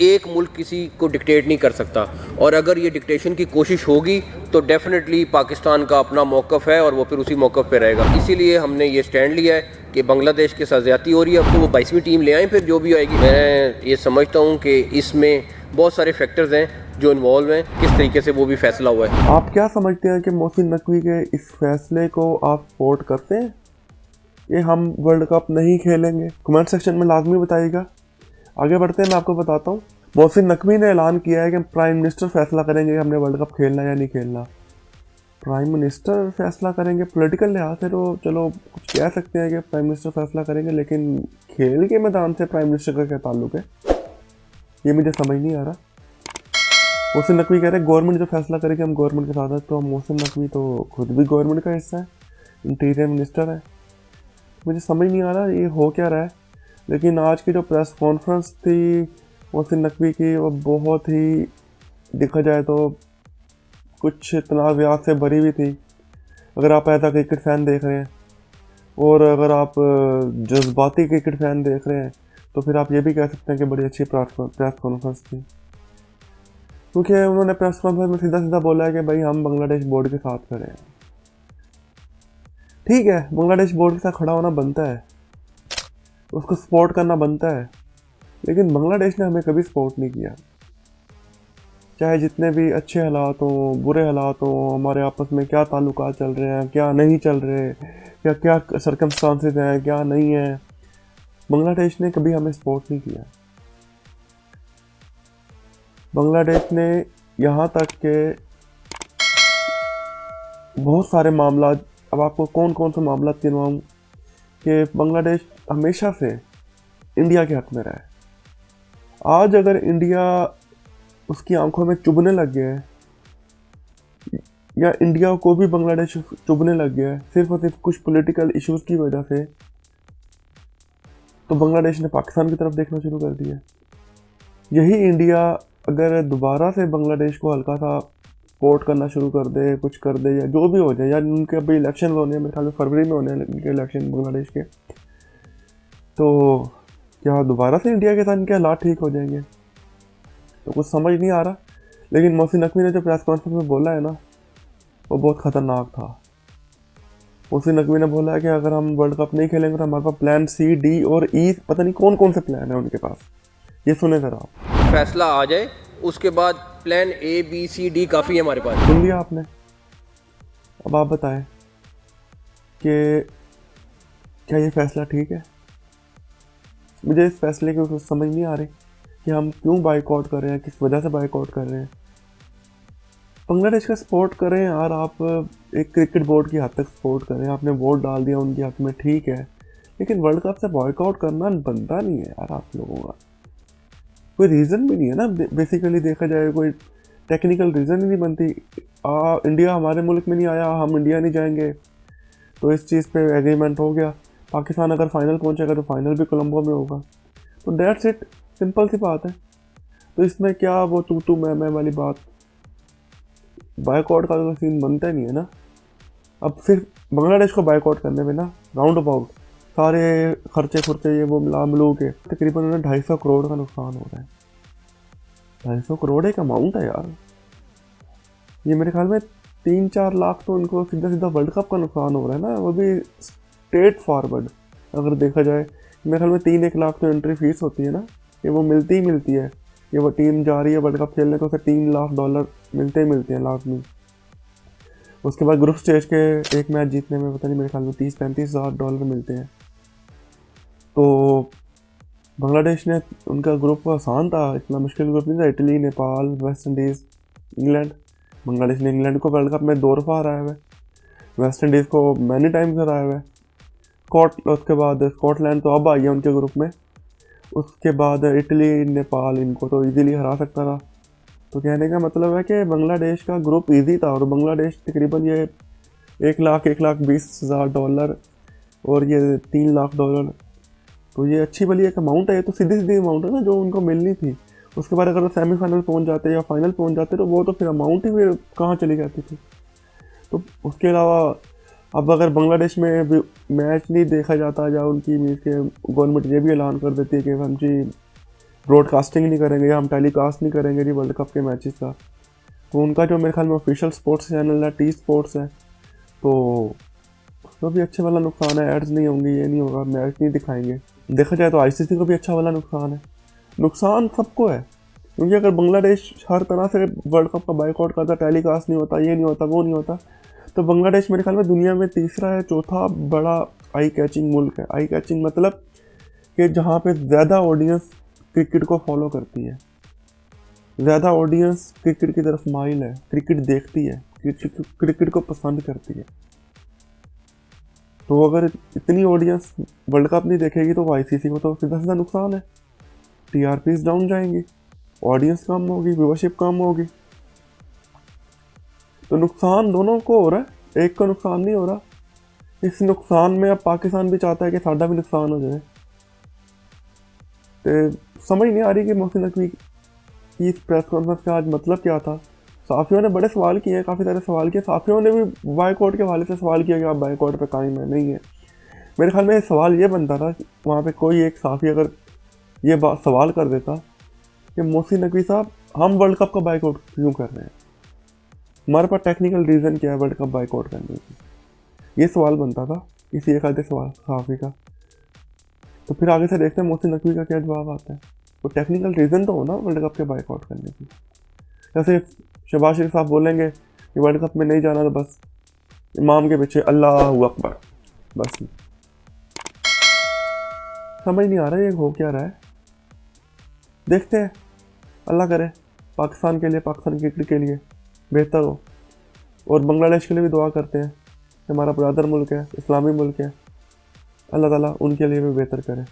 एक मुल्क किसी को डिक्टेट नहीं कर सकता, और अगर ये डिक्टेशन की कोशिश होगी तो डेफिनेटली पाकिस्तान का अपना मौक़िफ़ है और वो फिर उसी मौक़िफ़ पे रहेगा। इसीलिए हमने ये स्टैंड लिया है कि बांग्लादेश के साथ ज़्यादती हो रही है। अब तो वो 22वीं टीम ले आएँ, फिर जो भी आएगी। मैं ये समझता हूँ कि इसमें बहुत सारे फैक्टर्स हैं जो इन्वॉल्व हैं, किस तरीके से वो भी फैसला हुआ है। आप क्या समझते हैं कि मोहसिन नकवी के इस फैसले को आप सपोर्ट करते हैं कि हम वर्ल्ड कप नहीं खेलेंगे? कमेंट सेक्शन में लाजमी बताइएगा। आगे बढ़ते हैं, मैं आपको बताता हूँ। मोहसिन नकवी ने ऐलान किया है कि प्राइम मिनिस्टर फैसला करेंगे कि हमने वर्ल्ड कप खेलना या नहीं खेलना। प्राइम मिनिस्टर फैसला करेंगे, पॉलिटिकल लिहाज से तो चलो कुछ कह सकते हैं कि प्राइम मिनिस्टर फैसला करेंगे, लेकिन खेल के मैदान से प्राइम मिनिस्टर का क्या ताल्लुक है, ये मुझे समझ नहीं आ रहा। मोहसिन नकवी कह रहे हैं गवर्नमेंट जो फैसला करेगी हम गवर्नमेंट के साथ है, तो मोहसिन नकवी तो खुद भी गवर्नमेंट का हिस्सा है, इंटीरियर मिनिस्टर है। मुझे समझ नहीं आ रहा ये हो क्या रहा है। लेकिन आज की जो प्रेस कॉन्फ्रेंस थी मोहसिन नकवी की, वो बहुत ही देखा जाए तो कुछ तनाज़ात से भरी हुई थी। अगर आप ऐसा क्रिकेट फ़ैन देख रहे हैं और अगर आप जज्बाती क्रिकेट फ़ैन देख रहे हैं तो फिर आप ये भी कह सकते हैं कि बड़ी अच्छी प्रेस कॉन्फ्रेंस थी, क्योंकि उन्होंने प्रेस कॉन्फ्रेंस में सीधा सीधा बोला है कि भाई हम बांग्लादेश बोर्ड के साथ खड़े हैं। ठीक है, बांग्लादेश बोर्ड के साथ खड़ा होना बनता है, उसको सपोर्ट करना बनता है, लेकिन बांग्लादेश ने हमें कभी सपोर्ट नहीं किया। चाहे जितने भी अच्छे हालात हों, बुरे हालात हों, हमारे आपस में क्या ताल्लुकात चल रहे हैं, क्या नहीं चल रहे, क्या क्या सर्कमस्टांसेस हैं, क्या नहीं है, बांग्लादेश ने कभी हमें सपोर्ट नहीं किया। बांग्लादेश ने यहाँ तक के बहुत सारे मामला, अब आपको कौन कौन से मामला गिनवाऊँ कि बांग्लादेश हमेशा से इंडिया के हक में रहा है। आज अगर इंडिया उसकी आंखों में चुभने लग गया है या इंडिया को भी बांग्लादेश चुभने लग गया है सिर्फ और सिर्फ कुछ पॉलिटिकल इश्यूज की वजह से, तो बांग्लादेश ने पाकिस्तान की तरफ देखना शुरू कर दिया। यही इंडिया अगर दोबारा से बांग्लादेश को हल्का सा सपोर्ट करना शुरू कर दे, कुछ कर दे, या जो भी हो जाए, या उनके अभी इलेक्शन होने हैं, मेरे ख्याल में फरवरी में होने हैं इनके इलेक्शन बांग्लादेश के, तो क्या दोबारा से इंडिया के साथ इनके हालात ठीक हो जाएंगे? तो कुछ समझ नहीं आ रहा। लेकिन मोहसिन नकवी ने जो प्रेस कॉन्फ्रेंस में बोला है ना, वो बहुत ख़तरनाक था। मोहसिन नकवी ने बोला है कि अगर हम वर्ल्ड कप नहीं खेलेंगे तो हमारे पास प्लान सी, डी और ई, पता नहीं कौन कौन से प्लान है उनके पास। ये सुने ज़रा आप। फैसला आ जाए उसके बाद plan A B C D काफ़ी है हमारे पास। सुन लिया आपने? अब आप बताएं कि क्या ये फैसला ठीक है? मुझे इस फैसले की कुछ समझ नहीं आ रही कि हम क्यों बाइकआउट कर रहे हैं, किस वजह से बाइकआउट कर रहे हैं। बांग्लादेश का सपोर्ट करें यार, आप एक क्रिकेट बोर्ड की हद तक सपोर्ट करें, आपने वोट डाल दिया उनके हक में, ठीक है, लेकिन वर्ल्ड कप से बॉयकआउट करना बनता नहीं है यार आप लोगों का। कोई रीज़न भी नहीं है ना, बेसिकली देखा जाए कोई टेक्निकल रीज़न ही नहीं बनती। इंडिया हमारे मुल्क में नहीं आया, हम इंडिया नहीं जाएंगे, तो इस चीज़ पे एग्रीमेंट हो गया। पाकिस्तान अगर फाइनल पहुंचेगा तो फाइनल भी कोलंबो में होगा, तो दैट्स इट, सिंपल सी बात है। तो इसमें क्या वो तू मैं वाली बात, बाइकआउट का तो सीन बनता ही नहीं है ना। अब सिर्फ बांग्लादेश को बाइकआउट करने में ना राउंड अबाउट सारे खर्चे खुर्चे ये वो मिलू के तकरीबन उन्हें 250 करोड़ का नुकसान हो रहा है। 250 करोड़ एक अमाउंट है यार। ये मेरे ख्याल में 3-4 लाख तो उनको सीधा सीधा वर्ल्ड कप का नुकसान हो रहा है ना, वो भी स्ट्रेट फॉरवर्ड। अगर देखा जाए मेरे ख्याल में 3-1 लाख तो एंट्री फीस होती है ना, ये वो मिलती ही मिलती है। ये वो टीम जा रही है वर्ल्ड कप खेलने, तो उसे $3 लाख मिलते ही मिलते हैं लाजमी। उसके बाद ग्रुप स्टेज के एक मैच जीतने में पता नहीं मेरे ख्याल में $30-35 हज़ार मिलते हैं। तो बांग्लादेश ने, उनका ग्रुप आसान था, इतना मुश्किल ग्रुप नहीं था। Italy, Nepal, West Indies, England. Bangladesh ने इंग्लैंड को वर्ल्ड कप में 2 दफ़ा हराया हुआ है, वेस्ट इंडीज़ को मैनी टाइम्स हराया हुआ है। उसके बाद स्कॉटलैंड तो अब आई है उनके ग्रुप में। उसके बाद इटली, नेपाल, इनको तो इजीली हरा सकता था। तो कहने का मतलब है कि बांग्लादेश का ग्रुप इजी था, और बांग्लादेश तकरीबन ये $1,20,000 और ये $3 लाख, तो ये अच्छी भली एक अमाउंट है। ये तो सीधी सीधी अमाउंट है ना जो उनको मिलनी थी। उसके बाद अगर सेमीफाइनल पहुंच जाते या फाइनल पहुंच जाते तो वो तो फिर अमाउंट ही फिर कहाँ चली जाती थी। तो उसके अलावा अब अगर बांग्लादेश में मैच नहीं देखा जाता, या उनकी मीन्स के गवर्नमेंट ये भी ऐलान कर देती है कि हम जी ब्रॉडकास्टिंग नहीं करेंगे या हम टेलीकास्ट नहीं करेंगे जी वर्ल्ड कप के मैचेस का। तो उनका जो मेरे ख्याल में ऑफिशियल स्पोर्ट्स चैनल है टी स्पोर्ट्स है, तो उसको भी अच्छे वाला नुकसान है, एड्स नहीं होंगे, ये नहीं होगा, मैच नहीं दिखाएंगे। देखा जाए तो आईसीसी को भी अच्छा वाला नुकसान है, नुकसान सबको है। क्योंकि अगर बांग्लादेश हर तरह से वर्ल्ड कप का बाइकआउट करता, टेलीकास्ट नहीं होता, ये नहीं होता, वो नहीं होता, तो बांग्लादेश मेरे ख्याल में दुनिया में तीसरा या चौथा बड़ा आई कैचिंग मुल्क है। आई कैचिंग मतलब कि जहाँ पे ज़्यादा ऑडियंस क्रिकेट को फॉलो करती है, ज़्यादा ऑडियंस क्रिकेट की तरफ माइल है, क्रिकेट देखती है, क्रिकेट को पसंद करती है। तो अगर इतनी ऑडियंस वर्ल्ड कप नहीं देखेगी तो आईसीसी को तो सीधा सीधा नुकसान है। टीआरपीज डाउन जाएंगी, ऑडियंस कम होगी, व्यूअरशिप कम होगी। तो नुकसान दोनों को हो रहा है, एक को नुकसान नहीं हो रहा। इस नुकसान में अब पाकिस्तान भी चाहता है कि साਡਾ भी नुकसान हो जाए। तो समझ नहीं आ रही कि मोहसिन नकवी की इस प्रेस कॉन्फ्रेंस का आज मतलब क्या था। साफियों ने बड़े सवाल किए हैं, काफ़ी सारे सवाल किए। साफियों ने भी बाइकआउट के हवाले से सवाल किया कि आप बाइकआउट पे कायम है, नहीं है। मेरे ख्याल में सवाल ये बनता था कि वहाँ पे कोई एक साफी अगर ये बात सवाल कर देता कि मोहसिन नकवी साहब हम वर्ल्ड कप का बाइकआउट क्यों कर रहे हैं, हमारे पास टेक्निकल रीज़न क्या है वर्ल्ड कप बाइकआउट करने की, ये सवाल बनता था इसी एक आधे सवाल साफी का। तो फिर आगे से देखते हैं मोहसिन नकवी का क्या जवाब आता है। तो टेक्निकल रीज़न तो हो ना वर्ल्ड कप के बाइकआउट करने की। जैसे शहबाज शरीफ साहब बोलेंगे कि वर्ल्ड कप में नहीं जाना तो बस इमाम के पीछे अल्लाहू अकबर, बस समझ नहीं आ रहा ये हो क्या रहा है। देखते हैं, अल्लाह करे पाकिस्तान के लिए, पाकिस्तान क्रिकेट के लिए बेहतर हो, और बांग्लादेश के लिए भी दुआ करते हैं। हमारा ब्रदर मुल्क है, इस्लामी मुल्क है, अल्लाह ताला उनके लिए भी बेहतर करे।